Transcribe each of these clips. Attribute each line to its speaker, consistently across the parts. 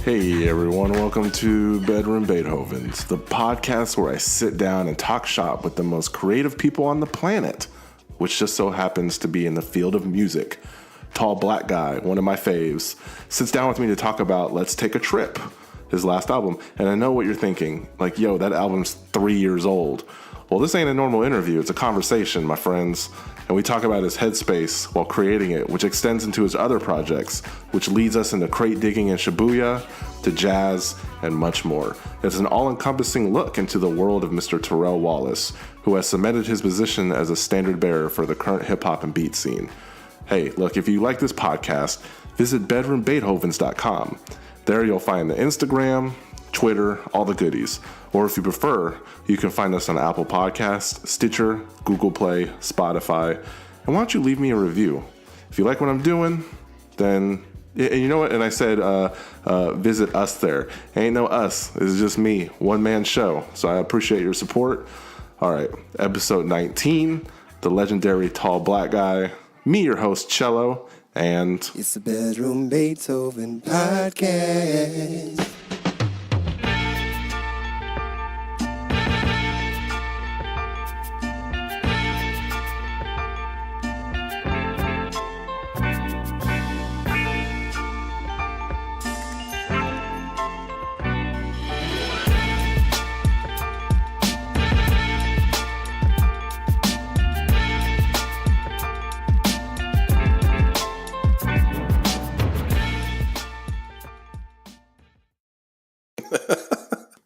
Speaker 1: Hey everyone, welcome to Bedroom Beethovens, the podcast where I sit down and talk shop with the most creative people on the planet, which just so happens to be in the field of music. Tall black guy, one of my faves, sits down with me to talk about Let's Take a Trip, his last album. And I know what you're thinking, like, yo, that album's 3 years old. Well, this ain't a normal interview, it's a conversation, my friends. And we talk about his headspace while creating it, which extends into his other projects, which leads us into crate digging in Shibuya, to jazz, and much more. It's an all-encompassing look into the world of Mr. Terrel Wallace, who has cemented his position as a standard bearer for the current hip-hop and beat scene. Hey, look, if you like this podcast, visit bedroombeethovens.com. There you'll find the Instagram, Twitter, all the goodies. Or if you prefer, you can find us on Apple Podcasts, Stitcher, Google Play, Spotify. And why don't you leave me a review? If you like what I'm doing, then, and you know what? And I said, visit us there. Ain't no us. It's just me, one-man show. So I appreciate your support. All right, episode 19, the legendary tall black guy, me, your host, Cello, and...
Speaker 2: It's the Bedroom Beethoven Podcast.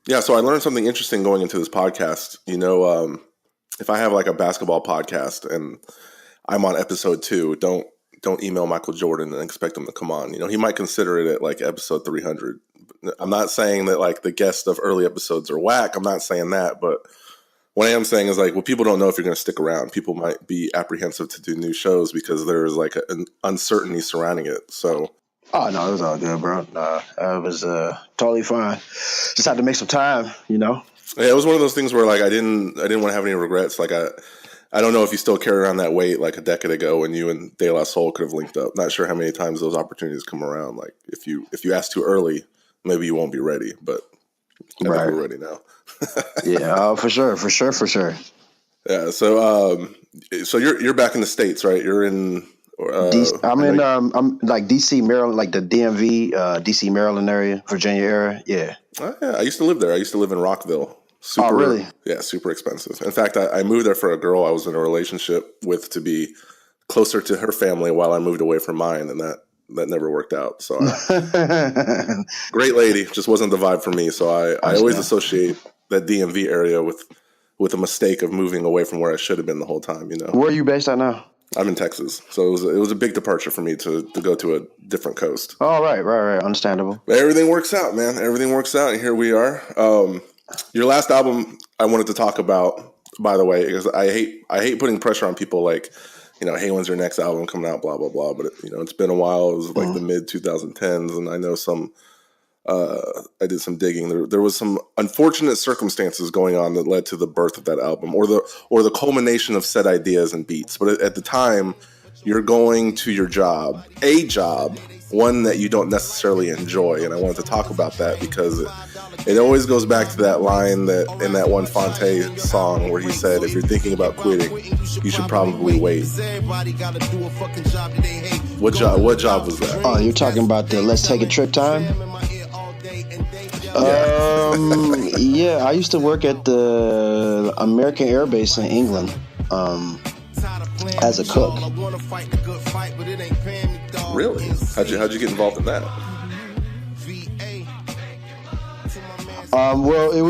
Speaker 1: Yeah, so I learned something interesting going into this podcast. You know, if I have like a basketball podcast and I'm on episode 2, don't email Michael Jordan and expect him to come on. You know, he might consider it at like episode 300. I'm not saying that like the guests of early episodes are whack. I'm not saying that, but what I am saying is like, well, people don't know if you're going to stick around. People might be apprehensive to do new shows because there's like an uncertainty surrounding it. So.
Speaker 3: Oh, no, it was all good, bro. It was totally fine. Just had to make some time, you know?
Speaker 1: Yeah, it was one of those things where, like, I didn't want to have any regrets. Like, I don't know if you still carry around that weight, like, a decade ago when you and De La Soul could have linked up. Not sure how many times those opportunities come around. Like, if you ask too early, maybe you won't be ready. But I think we're ready now.
Speaker 3: Yeah, for sure.
Speaker 1: Yeah, so you're back in the States, right? You're in...
Speaker 3: I'm like DC, Maryland, like the DMV, DC, Maryland area, Virginia area. Yeah.
Speaker 1: Oh, yeah. I used to live there. I used to live in Rockville.
Speaker 3: Oh, really?
Speaker 1: Yeah, super expensive. In fact, I moved there for a girl I was in a relationship with to be closer to her family while I moved away from mine, and that never worked out. So, great lady, just wasn't the vibe for me. So I always associate that DMV area with a mistake of moving away from where I should have been the whole time. You know.
Speaker 3: Where are you based at now?
Speaker 1: I'm in Texas, so it was a big departure for me to go to a different coast.
Speaker 3: Oh, right, understandable.
Speaker 1: But everything works out, man. Everything works out, and here we are. Your last album, I wanted to talk about, by the way, because I hate putting pressure on people like, you know, hey, when's your next album coming out, blah blah blah. But it's been a while. It was like the mid 2010s, and I know I did some digging. There was some unfortunate circumstances going on that led to the birth of that album, or the culmination of said ideas and beats. But at the time, you're going to your job, one that you don't necessarily enjoy, and I wanted to talk about that because it always goes back to that line that in that one Fonte song where he said, "If you're thinking about quitting, you should probably wait." What job was that?
Speaker 3: Oh, you're talking about the Let's Take a Trip time? Yeah, I used to work at the American Air Base in England as a cook.
Speaker 1: Really? How'd you get involved in that?
Speaker 3: Well, it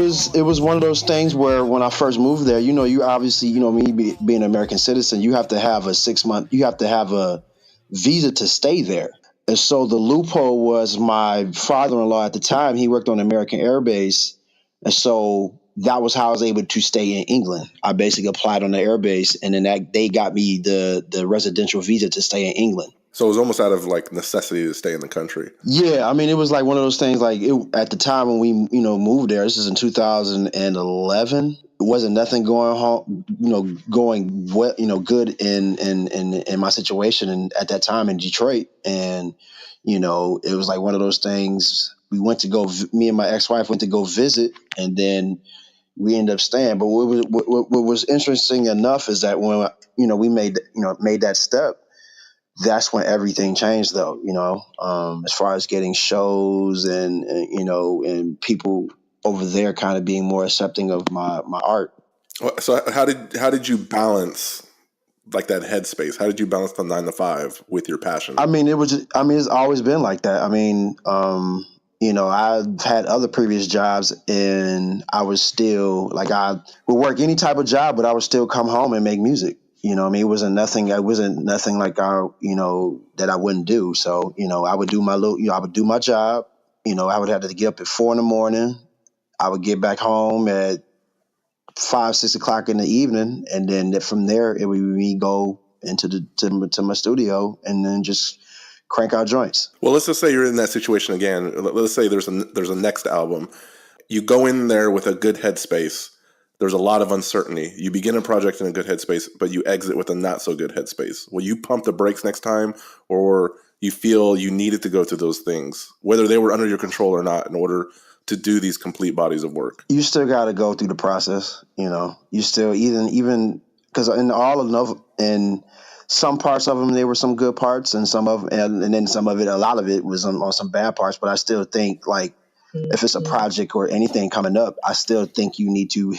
Speaker 3: was one of those things where when I first moved there, you obviously, me being an American citizen, you have to have a visa to stay there. And so the loophole was my father-in-law at the time, he worked on American Air Base. And so that was how I was able to stay in England. I basically applied on the air base, and then they got me the residential visa to stay in England.
Speaker 1: So it was almost out of like necessity to stay in the country.
Speaker 3: Yeah, I mean, it was like one of those things. Like at the time when we moved there, this is in 2011. It wasn't nothing going home, going well, good in my situation, and at that time in Detroit, and it was like one of those things. we went to go. Me and my ex-wife went to go visit, and then we ended up staying. But what was interesting enough is that when we made that step, that's when everything changed, though. As far as getting shows and people over there kind of being more accepting of my art.
Speaker 1: So how did you balance like that headspace? How did you balance the 9 to 5 with your passion?
Speaker 3: I mean, it's always been like that. I mean, I've had other previous jobs, and I was still like, I would work any type of job, but I would still come home and make music. It wasn't nothing like that I wouldn't do. So, I would do I would do my job. I would have to get up at 4 a.m. I would get back home at 5, 6 o'clock in the evening. And then from there, it would be me go into to my studio and then just crank out joints.
Speaker 1: Well, let's just say you're in that situation again. Let's say there's a next album. You go in there with a good headspace. There's a lot of uncertainty. You begin a project in a good headspace, but you exit with a not so good headspace. Will you pump the brakes next time, or you feel you needed to go through those things, whether they were under your control or not, in order to do these complete bodies of work?
Speaker 3: You still got to go through the process. You still even because in some parts of them, there were some good parts, and some of and then some of it, a lot of it was on some bad parts. But I still think, like, if it's a project or anything coming up, I still think you need to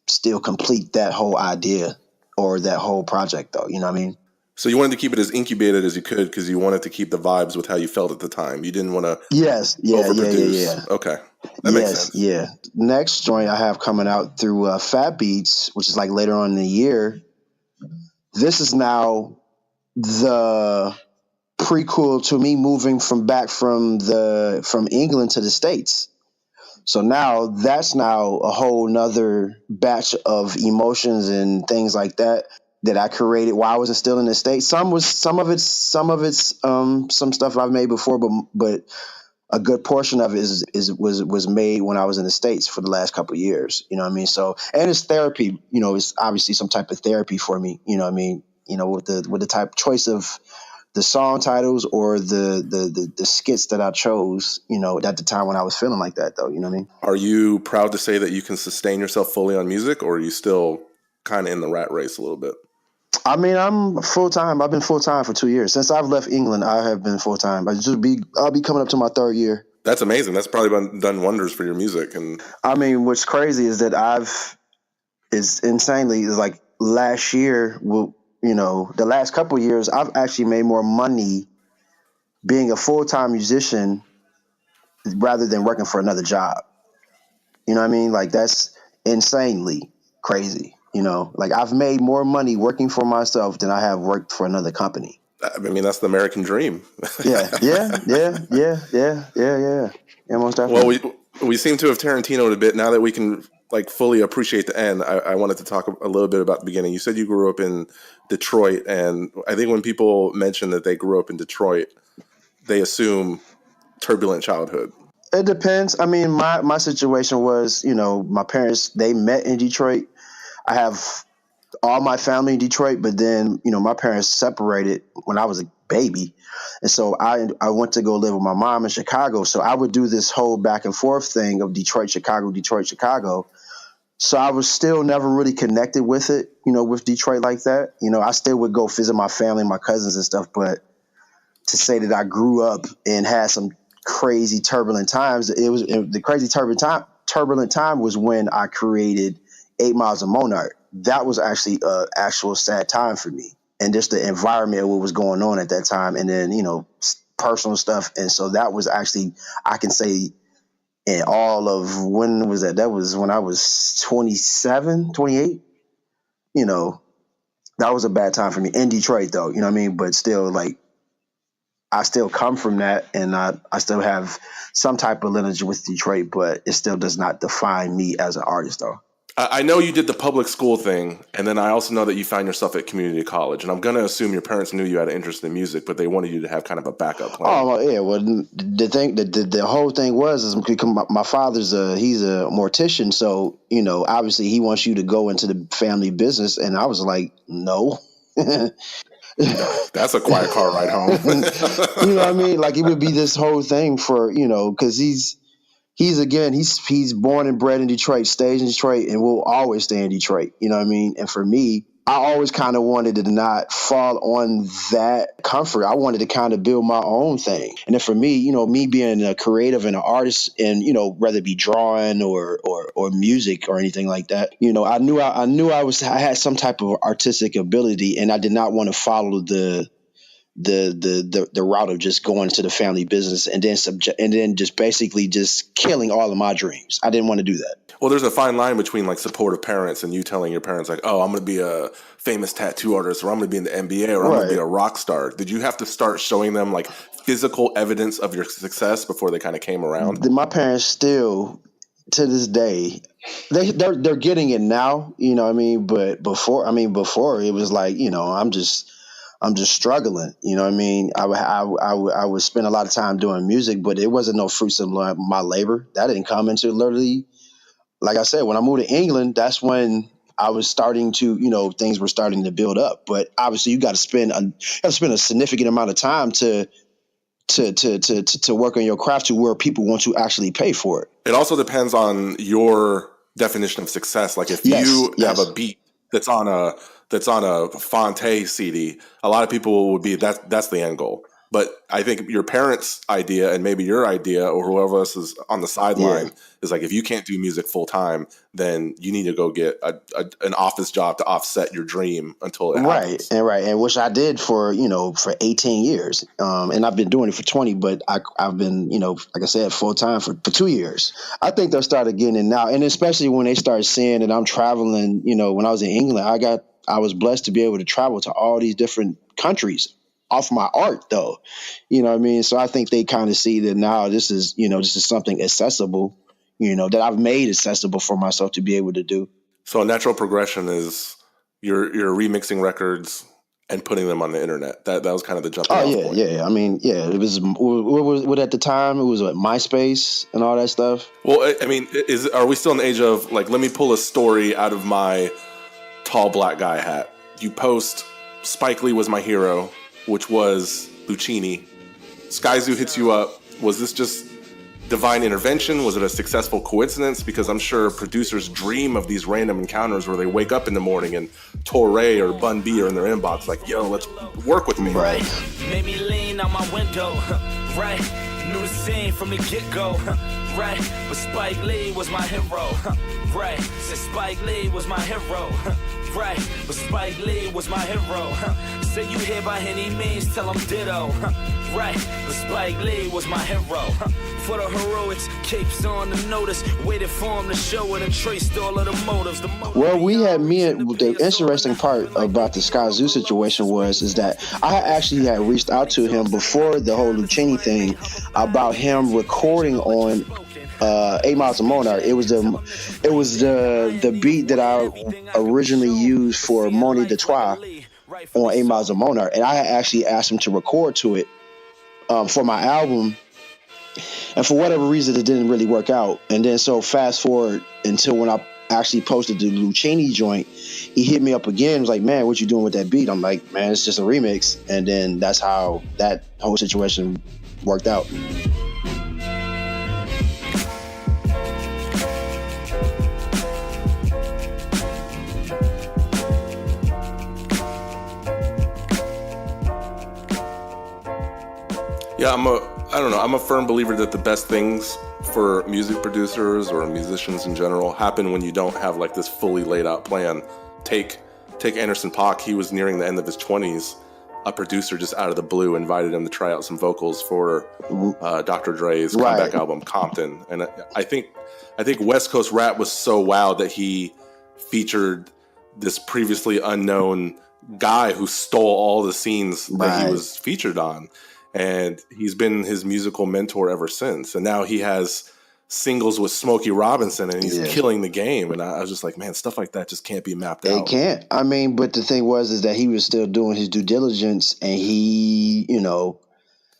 Speaker 3: still complete that whole idea or that whole project, though. You know what I mean?
Speaker 1: So you wanted to keep it as incubated as you could because you wanted to keep the vibes with how you felt at the time. You didn't want to overproduce.
Speaker 3: Yeah.
Speaker 1: Okay. That makes sense.
Speaker 3: Yeah. Next joint I have coming out through Fat Beats, which is like later on in the year. This is now the prequel to me moving from England to the States. So now that's a whole nother batch of emotions and things like that I created while I wasn't still in the States. Some of it's some stuff I've made before, but a good portion of it was made when I was in the States for the last couple of years. You know what I mean? So, and it's therapy. It's obviously some type of therapy for me. You know what I mean? With the type choice of the song titles or the skits that I chose, at the time when I was feeling like that, though. You know what I mean?
Speaker 1: Are you proud to say that you can sustain yourself fully on music, or are you still kind of in the rat race a little bit?
Speaker 3: I mean, I'm full-time. I've been full-time for 2 years. Since I've left England, I have been full-time. I'll be coming up to my 3rd year.
Speaker 1: That's amazing. That's probably done wonders for your music. And
Speaker 3: I mean, what's crazy is that is insanely, like last year, the last couple of years, I've actually made more money being a full-time musician rather than working for another job. You know what I mean? Like, that's insanely crazy. Like, I've made more money working for myself than I have worked for another company.
Speaker 1: I mean, that's the American dream.
Speaker 3: Yeah, most definitely.
Speaker 1: Well, we seem to have Tarantino'd a bit. Now that we can like fully appreciate the end, I wanted to talk a little bit about the beginning. You said you grew up in Detroit, and I think when people mention that they grew up in Detroit, they assume turbulent childhood.
Speaker 3: It depends. I mean, my situation was, my parents, they met in Detroit. I have all my family in Detroit, but then, my parents separated when I was a baby. And so I went to go live with my mom in Chicago. So I would do this whole back and forth thing of Detroit, Chicago. So I was still never really connected with it, with Detroit like that. I still would go visit my family, my cousins and stuff. But to say that I grew up and had some crazy turbulent times, the crazy turbulent time was when I created 8 Miles of Monarch. That was actually an actual sad time for me. And just the environment of what was going on at that time. And then, personal stuff. And so that was actually, I can say, in all of, when was that? That was when I was 27, 28. That was a bad time for me in Detroit, though. You know what I mean? But still, like, I still come from that, and I still have some type of lineage with Detroit, but it still does not define me as an artist, though.
Speaker 1: I know you did the public school thing, and then I also know that you found yourself at community college. And I'm going to assume your parents knew you had an interest in music, but they wanted you to have kind of a backup plan.
Speaker 3: Oh yeah, well the whole thing was my father's he's a mortician, so obviously he wants you to go into the family business, and I was like, no.
Speaker 1: That's a quiet car ride home.
Speaker 3: You know what I mean? Like it would be this whole thing for, because he's born and bred in Detroit, stays in Detroit, and will always stay in Detroit. You know what I mean? And for me, I always kind of wanted to not fall on that comfort. I wanted to kind of build my own thing. And then for me, me being a creative and an artist, and whether it be drawing or music or anything like that, I had some type of artistic ability, and I did not want to follow the route of just going into the family business and then just basically just killing all of my dreams. I didn't want to do that.
Speaker 1: Well, there's a fine line between like supportive parents and you telling your parents like, oh, I'm going to be a famous tattoo artist, or I'm going to be in the NBA, or I'm going to be a rock star. Did you have to start showing them like physical evidence of your success before they kind of came around?
Speaker 3: My parents still, to this day, they're getting it now, you know what I mean? But before it was like, I'm just struggling. You know what I mean? I would spend a lot of time doing music, but it wasn't no fruits of my labor. That didn't come into literally, like I said, when I moved to England, that's when I was starting to, things were starting to build up. But obviously, you got to spend a significant amount of time to work on your craft to where people want to actually pay for it.
Speaker 1: It also depends on your definition of success. Like if you have a beat that's on a Fonte CD, a lot of people would be that's the end goal. But I think your parents' idea and maybe your idea or whoever else is on the sideline is like, if you can't do music full time, then you need to go get an office job to offset your dream until it happens.
Speaker 3: Right, and which I did for 18 years, and I've been doing it for 20. But I've been like I said, full time for 2 years. I think they'll start getting it now, and especially when they start seeing that I'm traveling. When I was in England, I was blessed to be able to travel to all these different countries off my art, though. You know what I mean? So I think they kind of see that now this is something accessible, that I've made accessible for myself to be able to do.
Speaker 1: So a natural progression is you're remixing records and putting them on the internet. That was kind of the jumping off point.
Speaker 3: Yeah. I mean, it was what at the time it was MySpace and all that stuff.
Speaker 1: Well, I mean, are we still in the age of like, let me pull a story out of my tall black guy hat? You post Spike Lee was my hero, which was Lucchini. Skyzoo hits you up. Was this just divine intervention? Was it a successful coincidence? Because I'm sure producers dream of these random encounters where they wake up in the morning and Torre or Bun B are in their inbox like, yo, let's work with me.
Speaker 3: Right.
Speaker 4: Made me lean out my window. Right. Knew the scene from the get-go. Right. But Spike Lee was my hero. Right. Said Spike Lee was my hero. Right. But Spike Lee was my hero. Say you here by any means, tell him ditto. Right. But Spike Lee was my hero. For the heroics, capes on the notice. Waited for him to show it and traced all of the motives.
Speaker 3: Well, the interesting part about the Skyzoo situation is that I actually had reached out to him before the whole Lucchini thing about him recording on 8 Miles of Monarch. It was the beat that I originally used for Moni de Trois on 8 Miles of Monarch, and I had actually asked him to record to it for my album, and for whatever reason it didn't really work out. And then so fast forward until when I actually posted the Lucchini joint, he hit me up again, was like, man, what you doing with that beat? I'm like, man, it's just a remix. And then that's how that whole situation worked out.
Speaker 1: Yeah, I'm a firm believer that the best things for music producers or musicians in general happen when you don't have like this fully laid out plan. Take Anderson .Paak. He was nearing the end of his 20s. A producer just out of the blue invited him to try out some vocals for Dr. Dre's comeback album Compton. And I think West Coast rap was so wild that he featured this previously unknown guy who stole all the scenes that he was featured on. And he's been his musical mentor ever since. And now he has singles with Smokey Robinson and he's killing the game. And I was just like, man, stuff like that just can't be mapped out.
Speaker 3: It can't. I mean, but the thing is that he was still doing his due diligence, and he,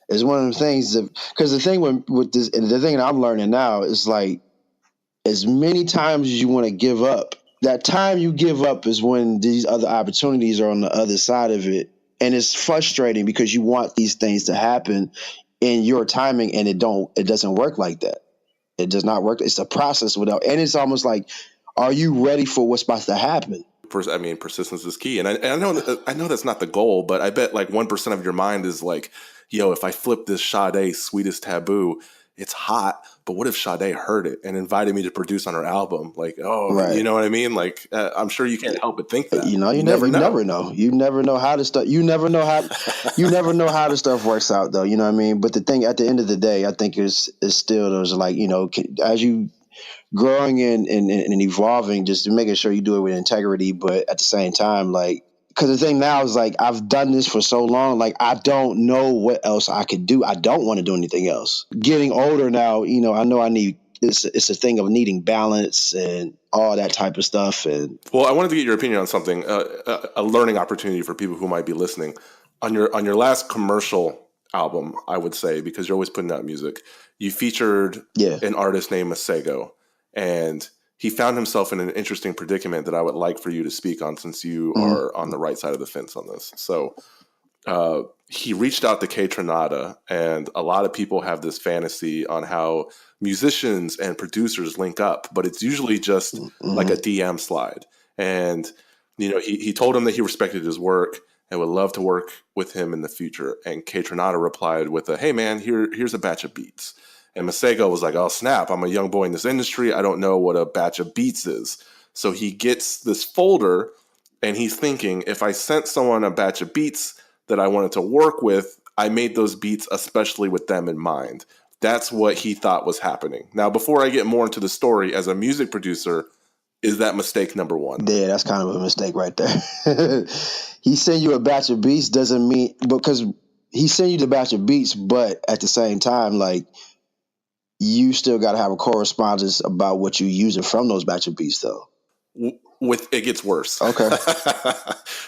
Speaker 3: is one of the things that, because the thing with this, and the thing that I'm learning now is like, as many times as you want to give up, that time you give up is when these other opportunities are on the other side of it. And it's frustrating because you want these things to happen in your timing, and it doesn't work like that. It does not work. It's a process without, and it's almost like, are you ready for what's about to happen?
Speaker 1: I mean, persistence is key. And I know that's not the goal, but I bet like 1% of your mind is like, yo, if I flip this Sade Sweetest Taboo, it's hot, but what if Sade heard it and invited me to produce on her album? Like,
Speaker 3: Right.
Speaker 1: You know what I mean? Like, I'm sure you can't help but think that.
Speaker 3: You never know. You never know how the stuff. You never know how the stuff works out, though. You know what I mean? But the thing at the end of the day, I think is still there's like, as you growing and evolving, just making sure you do it with integrity, but at the same time, like, because the thing now is like, I've done this for so long, like, I don't know what else I could do. I don't want to do anything else. Getting older now, I know I need, it's a thing of needing balance and all that type of stuff. And
Speaker 1: well, I wanted to get your opinion on something, a learning opportunity for people who might be listening. On your last commercial album, I would say, because you're always putting out music, you featured an artist named Masego, and he found himself in an interesting predicament that I would like for you to speak on, since you are on the right side of the fence on this. So he reached out to K-Tronada, and a lot of people have this fantasy on how musicians and producers link up, but it's usually just like a DM slide. And, he told him that he respected his work and would love to work with him in the future. And K-Tronada replied with hey man, here's a batch of beats. And Masego was like, oh, snap, I'm a young boy in this industry. I don't know what a batch of beats is. So he gets this folder, and he's thinking, if I sent someone a batch of beats that I wanted to work with, I made those beats especially with them in mind. That's what he thought was happening. Now, before I get more into the story, as a music producer, is that mistake number one?
Speaker 3: Yeah, that's kind of a mistake right there. He sent you a batch of beats doesn't mean, because he sent you the batch of beats, but at the same time, like, you still got to have a correspondence about what you're using from those batch of beats, though.
Speaker 1: It gets worse.
Speaker 3: Okay.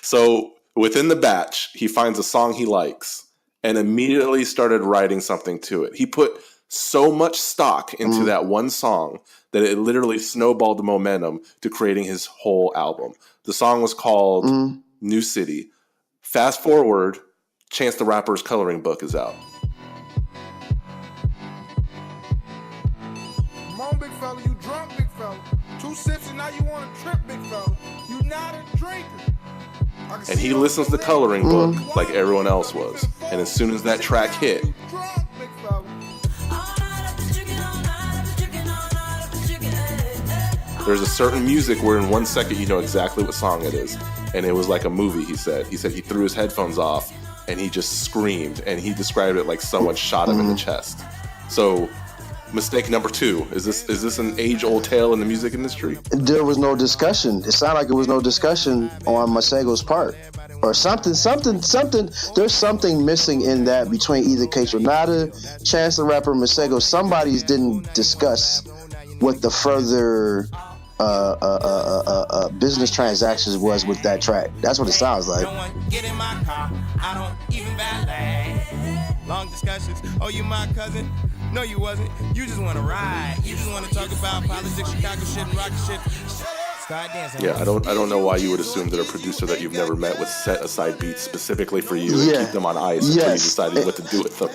Speaker 1: So within the batch, he finds a song he likes and immediately started writing something to it. He put so much stock into that one song that it literally snowballed the momentum to creating his whole album. The song was called New City. Fast forward, Chance the Rapper's coloring book is out.
Speaker 5: Big fella, you drunk, big fella. 2 sips and now you want to trip, big fella. You not a drinker.
Speaker 1: And he listens to Coloring Book like everyone else was. And as soon as that track hit, there's a certain music where in 1 second you know exactly what song it is. And it was like a movie, he said. He said he threw his headphones off and he just screamed. And he described it like someone shot him in the chest. So mistake number 2. Is this an age-old tale in the music industry?
Speaker 3: There was no discussion. It sounded like it was no discussion on Masego's part. Or something. There's something missing in that between either K-Tronada, Chance the Rapper, Masego. Somebody's didn't discuss what the further business transactions was with that track. That's what it sounds like.
Speaker 6: Get in my car, I don't even valet. Long discussions, oh, you my cousin? No, you wasn't. You just want to ride. You just want to talk about politics, Chicago shit, and rocket shit. Start dancing.
Speaker 1: Yeah, I don't know why you would assume that a producer that you've never met would set aside beats specifically for you and keep them on ice until you decided what to do with them.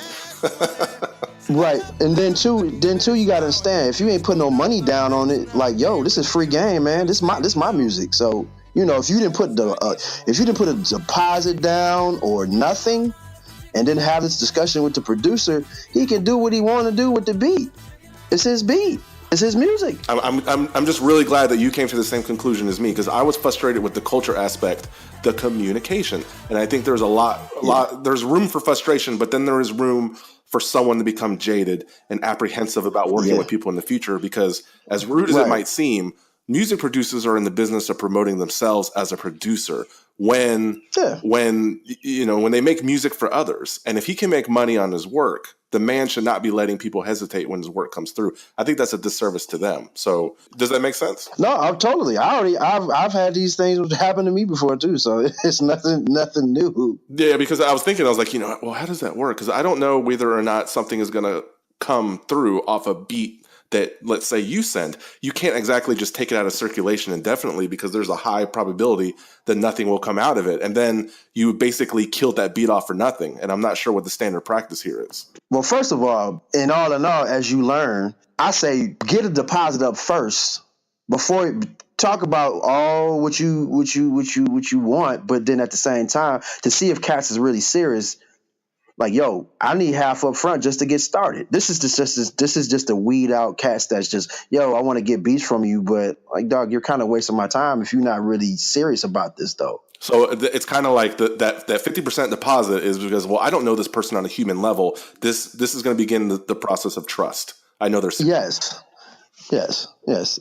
Speaker 3: Right, and then too, you gotta understand, if you ain't putting no money down on it, like, yo, this is free game, man. This my music. So, if you didn't put a deposit down or nothing, and then have this discussion with the producer, he can do what he want to do with the beat. It's his beat. It's his music.
Speaker 1: I'm just really glad that you came to the same conclusion as me, because I was frustrated with the culture aspect, the communication, and I think there's a lot. There's room for frustration, but then there is room for someone to become jaded and apprehensive about working with people in the future. Because as rude as it might seem, music producers are in the business of promoting themselves as a producer. When they make music for others, and if he can make money on his work, the man should not be letting people hesitate when his work comes through. I think that's a disservice to them. So does that make sense?
Speaker 3: No, I'm totally. I've had these things happen to me before too. So it's nothing new.
Speaker 1: Yeah, because I was like, well, how does that work? Because I don't know whether or not something is going to come through off a beat that, let's say, you send, you can't exactly just take it out of circulation indefinitely because there's a high probability that nothing will come out of it. And then you basically killed that beat off for nothing. And I'm not sure what the standard practice here is.
Speaker 3: Well, first of all, in all, as you learn, I say get a deposit up first before talk about all what you want, but then at the same time to see if cats is really serious. Like, yo, I need half up front just to get started. This is just a weed out cats that's just, yo, I want to get beats from you, but like, dog, you're kind of wasting my time if you're not really serious about this, though.
Speaker 1: So it's kind of like that 50% deposit is because, well, I don't know this person on a human level. This is going to begin the process of trust. I know there's
Speaker 3: yes,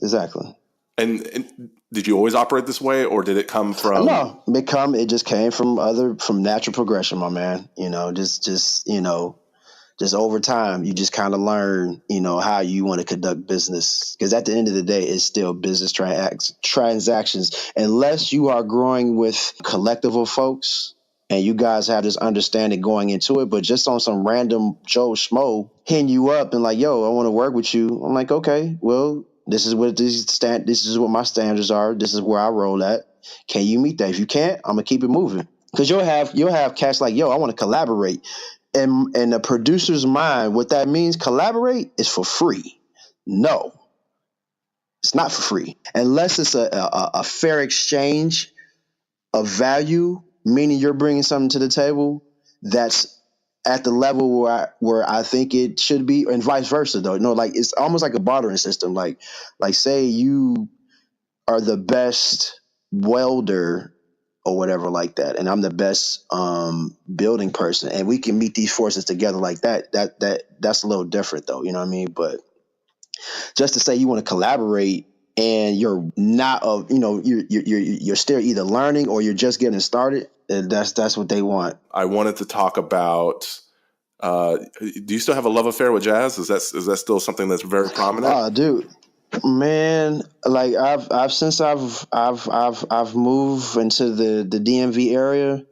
Speaker 3: exactly.
Speaker 1: And did you always operate this way, or did it come from?
Speaker 3: No, it just came from natural progression, my man. Just over time, you just kind of learn, how you want to conduct business. Because at the end of the day, it's still business transactions. Unless you are growing with a collective of folks and you guys have this understanding going into it, but just on some random Joe Schmo hitting you up and like, yo, I want to work with you. I'm like, okay, well, this is what my standards are. This is where I roll at. Can you meet that? If you can't, I'm gonna keep it moving. Because you'll have cats like, yo, I want to collaborate. And in the producer's mind, what that means, collaborate, is for free. No, it's not for free. Unless it's a fair exchange of value, meaning you're bringing something to the table that's at the level where I think it should be, and vice versa, though. Like it's almost like a bartering system. Like say you are the best welder or whatever like that, and I'm the best building person, and we can meet these forces together like that. That's a little different, though. You know what I mean? But just to say you want to collaborate and you're not you're still either learning or you're just getting started. And that's what they want.
Speaker 1: I wanted to talk about. Do you still have a love affair with jazz? Is that still something that's very prominent?
Speaker 3: Dude. Man, like I've since I've moved into the DMV area,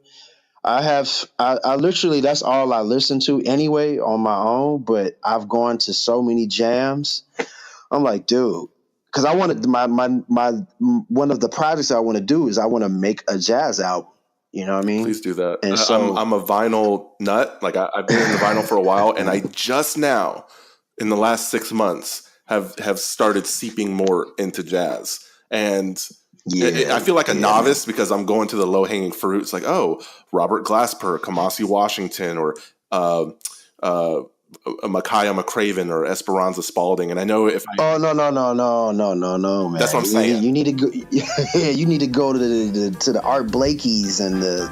Speaker 3: I literally, that's all I listen to anyway on my own, but I've gone to so many jams. I'm like, dude, because I wanted my one of the projects I want to do is I want to make a jazz album. You know what I mean?
Speaker 1: Please do that.
Speaker 3: And so
Speaker 1: I'm a vinyl nut. Like I've been in the vinyl for a while, and I just now, in the last 6 months, have started seeping more into jazz. And I feel like a novice because I'm going to the low hanging fruits, like, oh, Robert Glasper, Kamasi Washington, or Micaiah McCraven or Esperanza Spalding. And I know if I
Speaker 3: no, man.
Speaker 1: That's what I'm saying.
Speaker 3: You need to go. You need to go to the Art Blakeys and the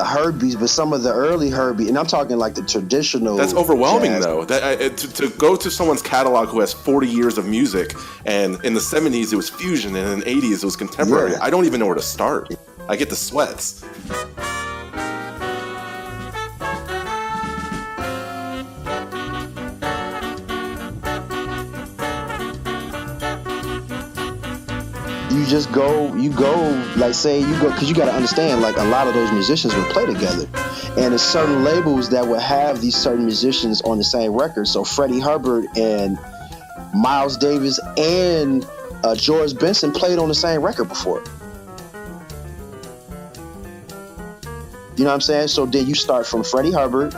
Speaker 3: Herbies, but some of the early Herbie, and I'm talking like the traditional.
Speaker 1: That's overwhelming,
Speaker 3: jazz.
Speaker 1: though. That to go to someone's catalog who has 40 years of music, and in the 70s it was fusion, and in the 80s it was contemporary.
Speaker 3: Yeah.
Speaker 1: I don't even know where to start. I get the sweats.
Speaker 3: You go, like say you go, because you got to understand, like a lot of those musicians would play together, and there's certain labels that would have these certain musicians on the same record. So Freddie Hubbard and Miles Davis and George Benson played on the same record before. You know what I'm saying? So then you start from Freddie Hubbard,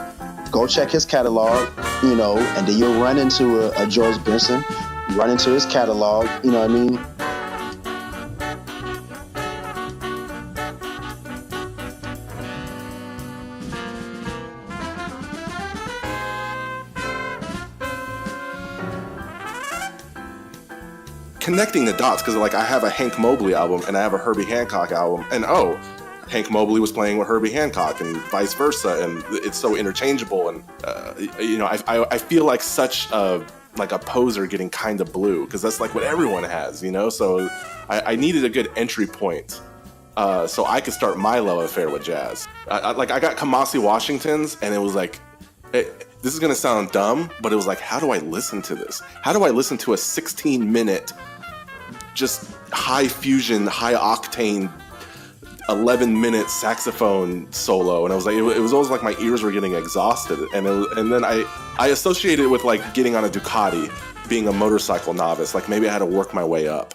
Speaker 3: go check his catalog, and then you'll run into a George Benson, run into his catalog, you know what I mean?
Speaker 1: Connecting the dots, because like I have a Hank Mobley album and I have a Herbie Hancock album, and Hank Mobley was playing with Herbie Hancock and vice versa, and it's so interchangeable. And I feel like such a poser getting kind of blue, because that's like what everyone has, So I needed a good entry point, so I could start my love affair with jazz. I got Kamasi Washington's, and it was like. This is going to sound dumb, but it was like, how do I listen to this? How do I listen to a 16-minute, just high fusion, high octane 11-minute saxophone solo, and I was like, it was always like my ears were getting exhausted, and then I associated it with like getting on a Ducati, being a motorcycle novice. Like maybe I had to work my way up.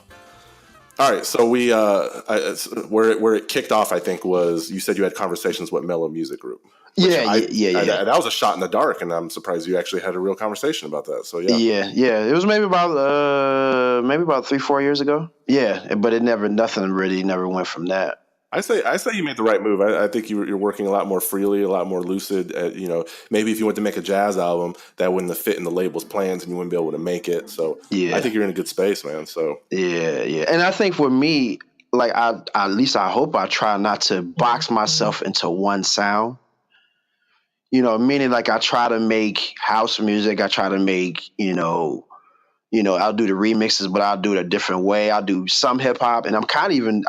Speaker 1: All right, so we where it kicked off, I think, was you said you had conversations with Mellow Music Group.
Speaker 3: Yeah.
Speaker 1: That was a shot in the dark, and I'm surprised you actually had a real conversation about that. So
Speaker 3: yeah. It was maybe about 3-4 years ago. Yeah, but nothing really went from that.
Speaker 1: I say you made the right move. I think you're working a lot more freely, a lot more lucid. Maybe if you went to make a jazz album, that wouldn't have fit in the label's plans, and you wouldn't be able to make it. So I think you're in a good space, man. So
Speaker 3: yeah. And I think for me, like at least I hope I try not to box myself into one sound. Meaning like I try to make house music. I try to make I'll do the remixes, but I'll do it a different way. I'll do some hip hop, and I haven't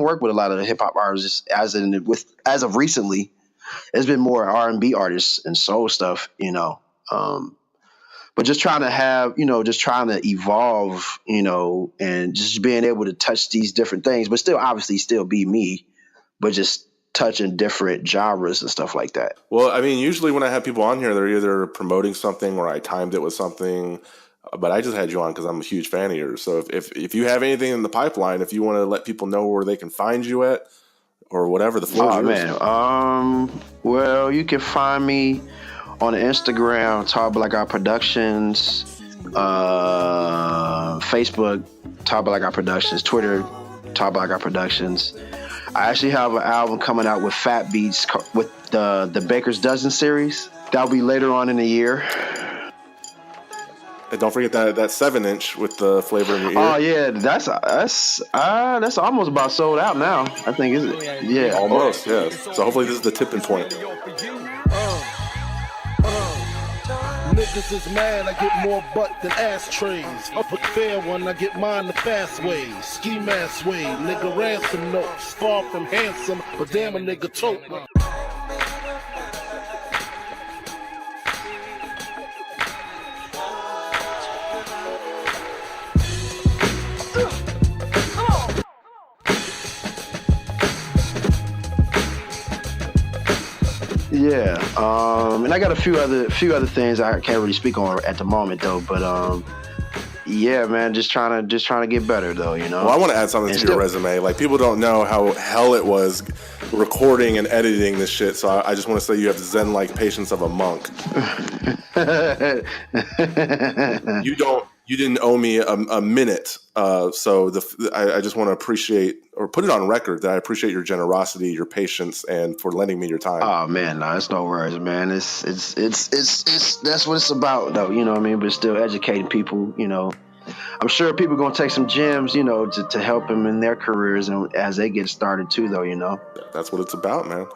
Speaker 3: worked with a lot of the hip hop artists as of recently. It's been more R&B artists and soul stuff, but just trying to evolve, and just being able to touch these different things, but still be me, but just touching different genres and stuff like that.
Speaker 1: Well, I mean, usually when I have people on here, they're either promoting something or I timed it with something. But I just had you on because I'm a huge fan of yours. So if you have anything in the pipeline, if you want to let people know where they can find you at or whatever, the floor is yours.
Speaker 3: Man. Well, you can find me on Instagram, Tall Black Guy Productions, Facebook, Tall Black Guy Productions, Twitter, Tall Black Guy Productions. I actually have an album coming out with Fat Beats with the Baker's Dozen series. That'll be later on in the year.
Speaker 1: And don't forget that 7-inch with the flavor in your ear.
Speaker 3: Oh yeah, that's almost about sold out now. I think, is it? Yeah,
Speaker 1: almost. Yes. So hopefully this is the tipping point.
Speaker 7: Niggas is mad, I get more butt than ashtrays. Up a fair one, I get mine the fast way. Ski mask way, nigga ransom notes. Far from handsome, but damn a nigga tote.
Speaker 3: Yeah, and I got a few other things I can't really speak on at the moment though. But yeah, man, just trying to get better though,
Speaker 1: Well, I want to add something to your resume. Like people don't know how hell it was recording and editing this shit. So I just want to say you have the Zen-like patience of a monk. You didn't owe me a minute. So I just want to appreciate or put it on record that I appreciate your generosity, your patience, and for lending me your time.
Speaker 3: Oh man, no, it's no worries, man. It's that's what it's about, though. You know what I mean? But still educating people. I'm sure people are gonna take some gems, to help them in their careers and as they get started too, though.
Speaker 1: That's what it's about, man.